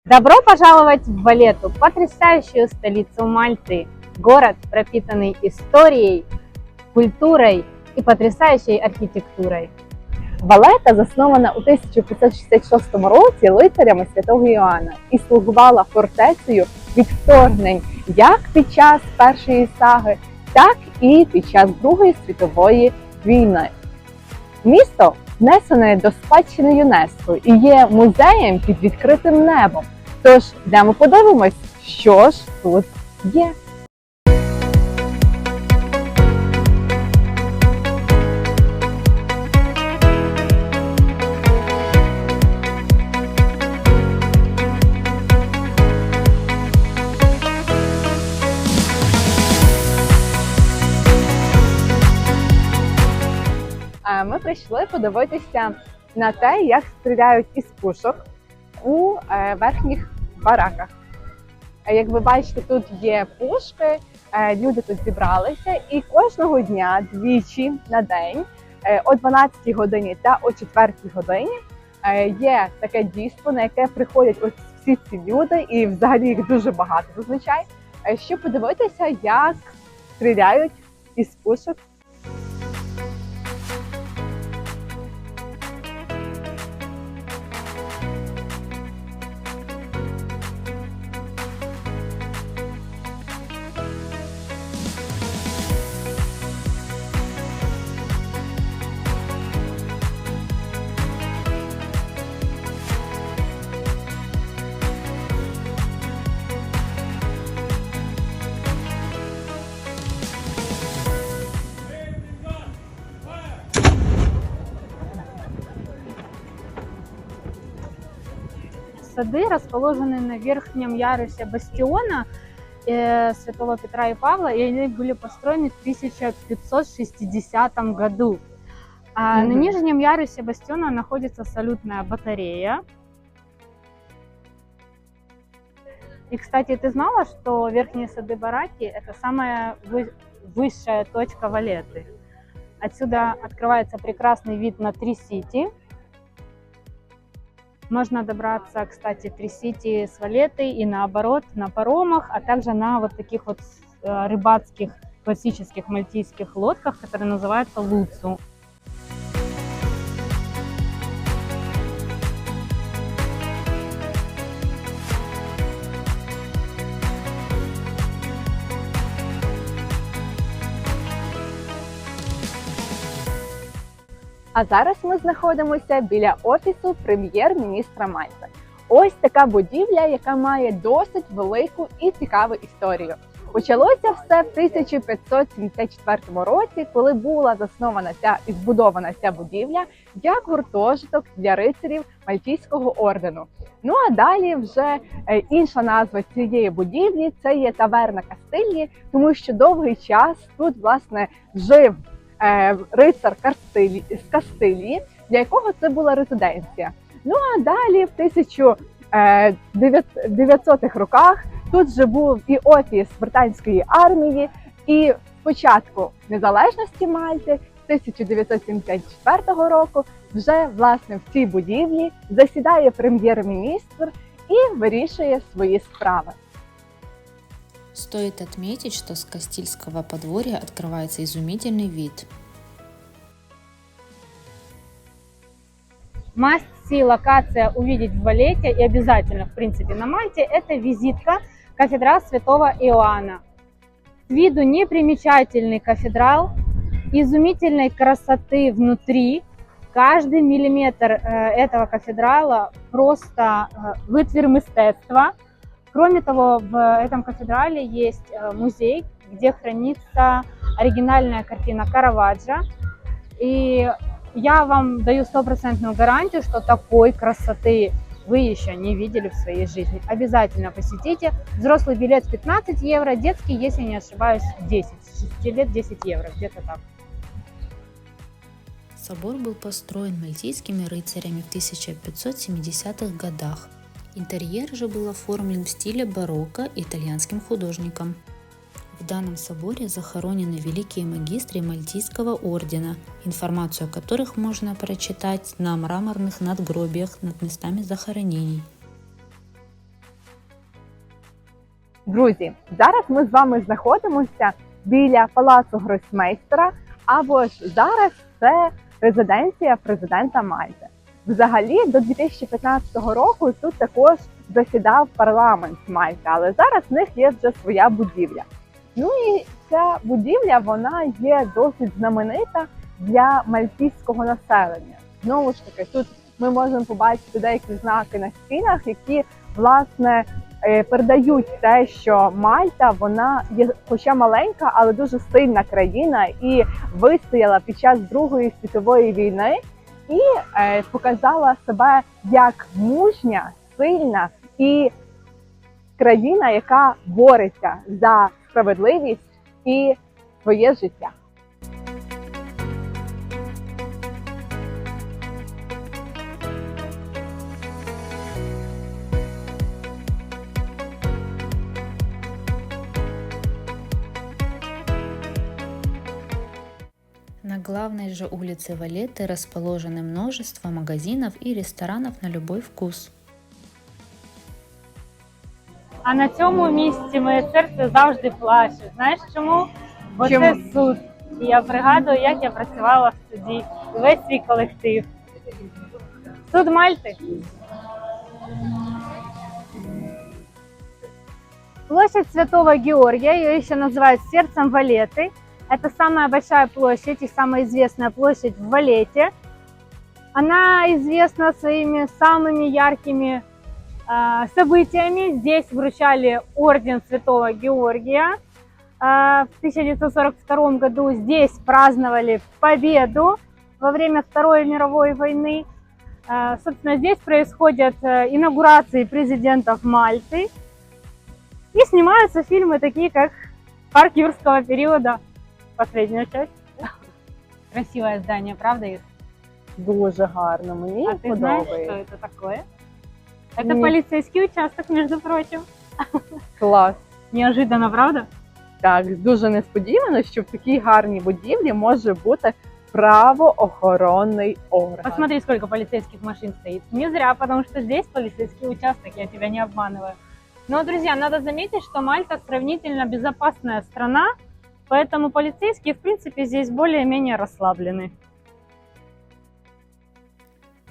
Добро пожаловать в Валетту, потрясающую столицу Мальты. Город, пропитанный историей, культурой и потрясающей архітектурою. Валетта заснована у 1566 році лицарями святого Іоанна і слугувала фортецею від вторгнень як під час Першої саги, так і під час Другої світової війни. Місто внесене до спадщини ЮНЕСКО і є музеєм під відкритим небом. Тож, йдемо подивимось, що ж тут є. Ми прийшли подивитися на те, як стріляють із пушок у верхніх бараках. Як ви бачите, тут є пушки, люди тут зібралися і кожного дня, двічі на день, о 12 годині та о 4 годині є таке дійство, на яке приходять ось всі ці люди, і взагалі їх дуже багато зазвичай, щоб подивитися, як стріляють із пушок. Сады расположены на верхнем ярусе бастиона Святого Петра и Павла, и они были построены в 1560 году. На нижнем ярусе бастиона находится салютная батарея. И, кстати, ты знала, что верхние сады-бараки – это самая высшая точка Валетты? Отсюда открывается прекрасный вид на Три-Сити. Можно добраться, кстати, в Три-Сити с Валетты и наоборот на паромах, а также на вот таких вот рыбацких классических мальтийских лодках, которые называются луцу. А зараз ми знаходимося біля офісу прем'єр-міністра Мальти. Ось така будівля, яка має досить велику і цікаву історію. Почалося все в 1574 році, коли була заснована і збудована ця будівля як гуртожиток для рицарів Мальтійського ордену. Ну а далі вже інша назва цієї будівлі – це є таверна Кастильї, тому що довгий час тут, власне, жив рицар з Кастилії, для якого це була резиденція. Ну а далі в 1900-х роках тут вже був і офіс британської армії, і спочатку незалежності Мальти, 1974 року, вже власне в цій будівлі засідає прем'єр-міністр і вирішує свої справи. Стоит отметить, что с Кастильского подворья открывается изумительный вид. Must-see локация увидеть в Валетте и обязательно, в принципе, на Мальте – это визитка кафедрал Святого Иоанна. С виду непримечательный кафедрал, изумительной красоты внутри. Каждый миллиметр этого кафедрала просто вытвір мистецтва. Кроме того, в этом кафедрале есть музей, где хранится оригинальная картина Караваджо. И я вам даю стопроцентную гарантию, что такой красоты вы еще не видели в своей жизни. Обязательно посетите. Взрослый билет 15 евро, детский, если не ошибаюсь, 10. С 6 лет 10 евро, где-то так. Собор был построен мальтийскими рыцарями в 1570-х годах. Интерьер же был оформлен в стиле барокко итальянским художником. В данном соборе захоронены великие магистры Мальтийского ордена, информацию о которых можно прочитать на мраморных надгробиях над местами захоронений. Друзі, зараз ми з вами знаходимося біля палацу гросмейстера, або ж зараз це резиденція президента Мальти. Взагалі, до 2015 року тут також засідав парламент Мальти, але зараз в них є вже своя будівля. Ну і ця будівля, вона є досить знаменита для мальтійського населення. Знову ж таки, тут ми можемо побачити деякі знаки на стінах, які, власне, передають те, що Мальта, вона є хоча маленька, але дуже сильна країна і вистояла під час Другої світової війни і показала себе як мужня, сильна і країна, яка бореться за справедливість і своє життя. На главной же улице Валетты расположены множество магазинов и ресторанов на любой вкус. А на цьому місці моє серце завжди плаче. Знаєш чому? Бо Чому? це суд. І я пригадую, як я працювала в суді. І весь свій колектив. Суд Мальты. Площадь Святого Георгия, ее еще называют сердцем Валетты. Это самая большая площадь и самая известная площадь в Валете. Она известна своими самыми яркими событиями. Здесь вручали орден Святого Георгия. В 1942 году здесь праздновали победу во время Второй мировой войны. Собственно, здесь происходят инаугурации президентов Мальты. И снимаются фильмы такие, как «Парк юрского периода». Последняя часть. Красивое здание, правда, Ир? Дуже гарно, мені А ты знаешь, что подобається. это такое? Это Нет. полицейский участок, между прочим. Клас. Неожиданно, правда? Так, дуже несподівано, що в такій гарній будівлі може бути правоохоронний орган. Посмотри, сколько полицейских машин стоит. Не зря, потому что здесь полицейский участок, я тебя не обманываю. Но, друзья, надо заметить, что Мальта сравнительно безопасная страна, поэтому полицейские, в принципе, здесь более-менее расслаблены.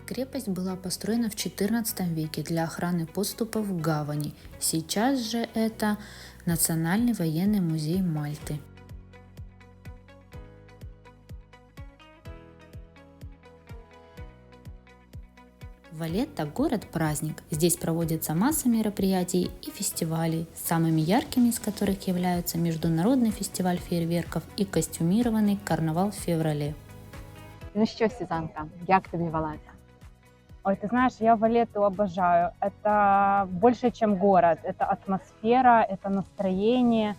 Крепость была построена в XIV веке для охраны подступов к гавани. Сейчас же это Национальный военный музей Мальты. Валетта – город-праздник. Здесь проводится масса мероприятий и фестивалей, самыми яркими из которых являются Международный фестиваль фейерверков и костюмированный карнавал в феврале. Ну що, Сюзанка, як тобі Валета? Ой, ты знаешь, я Валетту обожаю. Это больше, чем город. Это атмосфера, это настроение.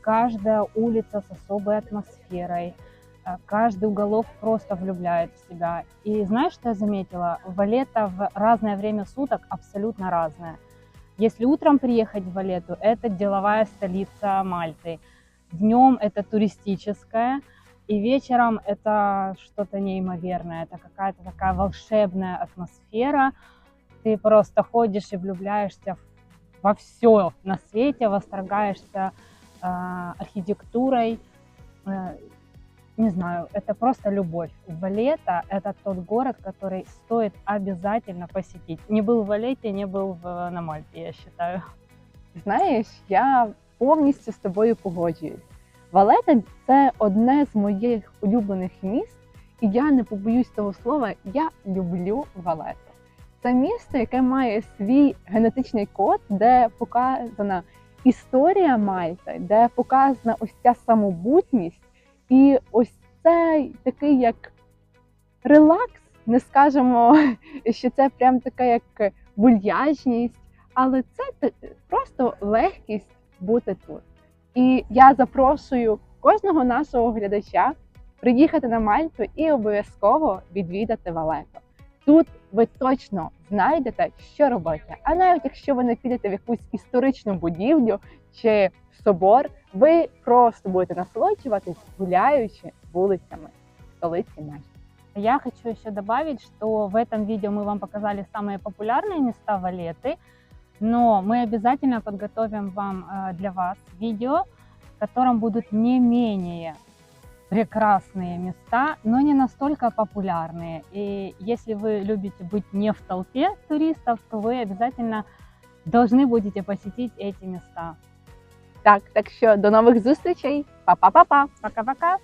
Каждая улица с особой атмосферой. Каждый уголок просто влюбляет в себя. И знаешь, что я заметила? Валетта в разное время суток абсолютно разная. Если утром приехать в Валетту, это деловая столица Мальты. Днем это туристическая. И вечером это что-то неимоверное, это какая-то такая волшебная атмосфера. Ты просто ходишь и влюбляешься во все на свете, восторгаешься архитектурой. Не знаю, это просто любовь. Валетта – это тот город, который стоит обязательно посетить. Не был в Валетте, не был на Мальте, я считаю. Знаєш, я повністю з тобою погоджуюсь. Валета – це одне з моїх улюблених міст, і я не побоюсь того слова, я люблю Валету. Це місто, яке має свій генетичний код, де показана історія Мальти, де показана ось ця самобутність і ось цей такий як релакс, не скажемо, що це прям така як вульяжність, але це просто легкість бути тут. І я запрошую кожного нашого глядача приїхати на Мальту і обов'язково відвідати Валету. Тут ви точно знайдете, що робити. А навіть якщо ви не підете в якусь історичну будівлю чи собор, ви просто будете насолоджуватись, гуляючи вулицями столиці Мальти. Я хочу еще добавить, что в этом видео мы вам показали самые популярные места Валетты. Но мы обязательно подготовим вам для вас видео, в котором будут не менее прекрасные места, но не настолько популярные. И если вы любите быть не в толпе туристов, то вы обязательно должны будете посетить эти места. Так що до нових зустрічей. Па-па-па-па! Пока-пока!